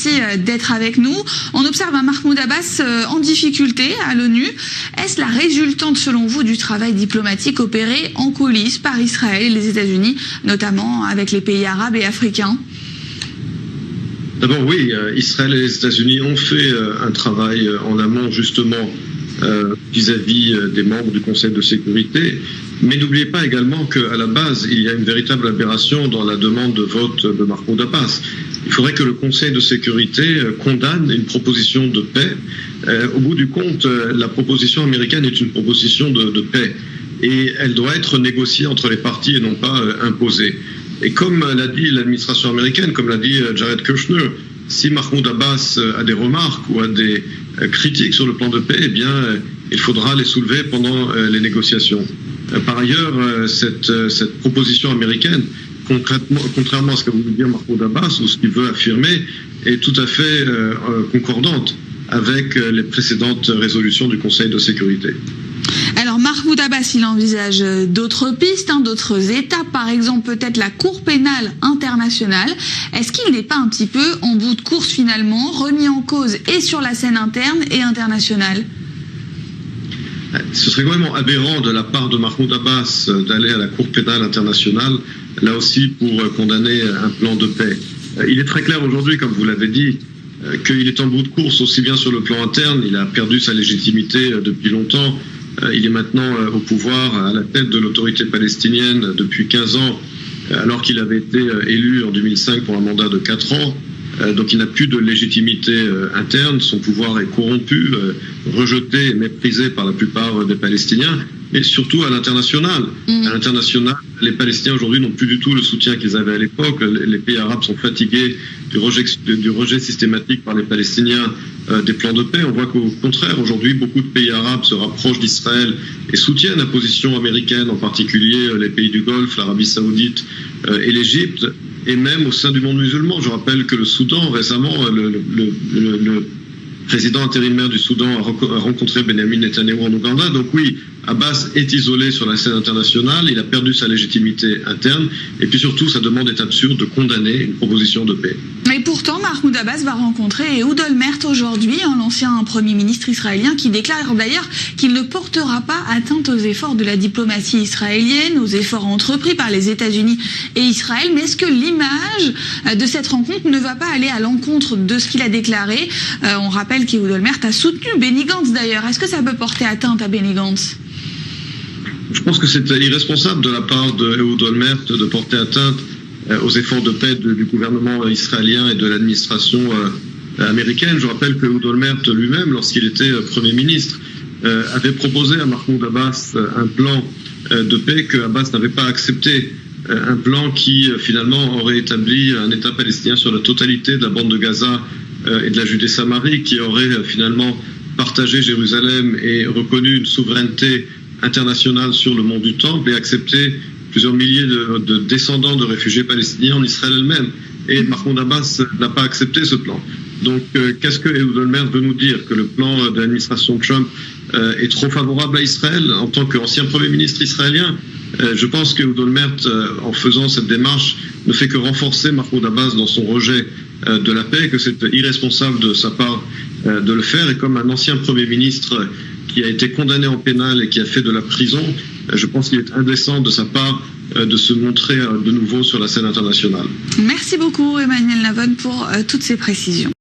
merci d'être avec nous. On observe un Mahmoud Abbas en difficulté à l'ONU. Est-ce la résultante, selon vous, du travail diplomatique opéré en coulisses par Israël et les États-Unis, notamment avec les pays arabes et africains ? D'abord, oui, Israël et les États-Unis ont fait un travail en amont, justement, vis-à-vis des membres du Conseil de sécurité. Mais n'oubliez pas également qu'à la base, il y a une véritable aberration dans la demande de vote de Mahmoud Abbas. Il faudrait que le Conseil de sécurité condamne une proposition de paix. Au bout du compte, la proposition américaine est une proposition de paix. Et elle doit être négociée entre les parties et non pas imposée. Et comme l'a dit l'administration américaine, comme l'a dit Jared Kushner, si Mahmoud Abbas a des remarques ou a des critiques sur le plan de paix, eh bien, il faudra les soulever pendant les négociations. Par ailleurs, cette proposition américaine, contrairement à ce qu'a voulu dire Mahmoud Abbas ou ce qu'il veut affirmer, est tout à fait concordante avec les précédentes résolutions du Conseil de sécurité. Alors Mahmoud Abbas, il envisage d'autres pistes, d'autres étapes, par exemple peut-être la Cour pénale internationale. Est-ce qu'il n'est pas un petit peu en bout de course finalement, remis en cause et sur la scène interne et internationale ? Ce serait vraiment aberrant de la part de Mahmoud Abbas d'aller à la Cour pénale internationale, là aussi pour condamner un plan de paix. Il est très clair aujourd'hui, comme vous l'avez dit, qu'il est en bout de course aussi bien sur le plan interne, il a perdu sa légitimité depuis longtemps. Il est maintenant au pouvoir, à la tête de l'autorité palestinienne depuis 15 ans, alors qu'il avait été élu en 2005 pour un mandat de 4 ans. Donc il n'a plus de légitimité interne, son pouvoir est corrompu, rejeté et méprisé par la plupart des Palestiniens, et surtout à l'international. À l'international, les Palestiniens aujourd'hui n'ont plus du tout le soutien qu'ils avaient à l'époque. Les pays arabes sont fatigués du rejet systématique par les Palestiniens des plans de paix. On voit qu'au contraire, aujourd'hui, beaucoup de pays arabes se rapprochent d'Israël et soutiennent la position américaine, en particulier les pays du Golfe, l'Arabie saoudite et l'Égypte, et même au sein du monde musulman. Je rappelle que le Soudan, récemment, le président intérimaire du Soudan a rencontré Benjamin Netanyahu en Ouganda. Donc oui, Abbas est isolé sur la scène internationale, il a perdu sa légitimité interne, et puis surtout, sa demande est absurde de condamner une proposition de paix. Et pourtant, Mahmoud Abbas va rencontrer Ehud Olmert aujourd'hui, l'ancien Premier ministre israélien, qui déclare d'ailleurs qu'il ne portera pas atteinte aux efforts de la diplomatie israélienne, aux efforts entrepris par les États-Unis et Israël. Mais est-ce que l'image de cette rencontre ne va pas aller à l'encontre de ce qu'il a déclaré ? On rappelle qu'Ehud Olmert a soutenu Benny Gantz d'ailleurs. Est-ce que ça peut porter atteinte à Benny Gantz ? Je pense que c'est irresponsable de la part de Ehud Olmert de porter atteinte aux efforts de paix du gouvernement israélien et de l'administration américaine. Je rappelle que Ehud Olmert lui-même, lorsqu'il était Premier ministre, avait proposé à Mahmoud Abbas un plan de paix que Abbas n'avait pas accepté. Un plan qui finalement aurait établi un État palestinien sur la totalité de la bande de Gaza et de la Judée-Samarie, qui aurait finalement partagé Jérusalem et reconnu une souveraineté internationale sur le mont du Temple et accepté plusieurs milliers de descendants de réfugiés palestiniens en Israël elle-même. Et Mahmoud Abbas n'a pas accepté ce plan. Donc, qu'est-ce que Ehud Olmert veut nous dire ? Que le plan de l'administration Trump est trop favorable à Israël en tant qu'ancien Premier ministre israélien ? Je pense que Ehud Olmert, en faisant cette démarche, ne fait que renforcer Mahmoud Abbas dans son rejet de la paix, que c'est irresponsable de sa part de le faire. Et comme un ancien Premier ministre qui a été condamné en pénal et qui a fait de la prison, je pense qu'il est indécent de sa part de se montrer de nouveau sur la scène internationale. Merci beaucoup Emmanuel Navon pour toutes ces précisions.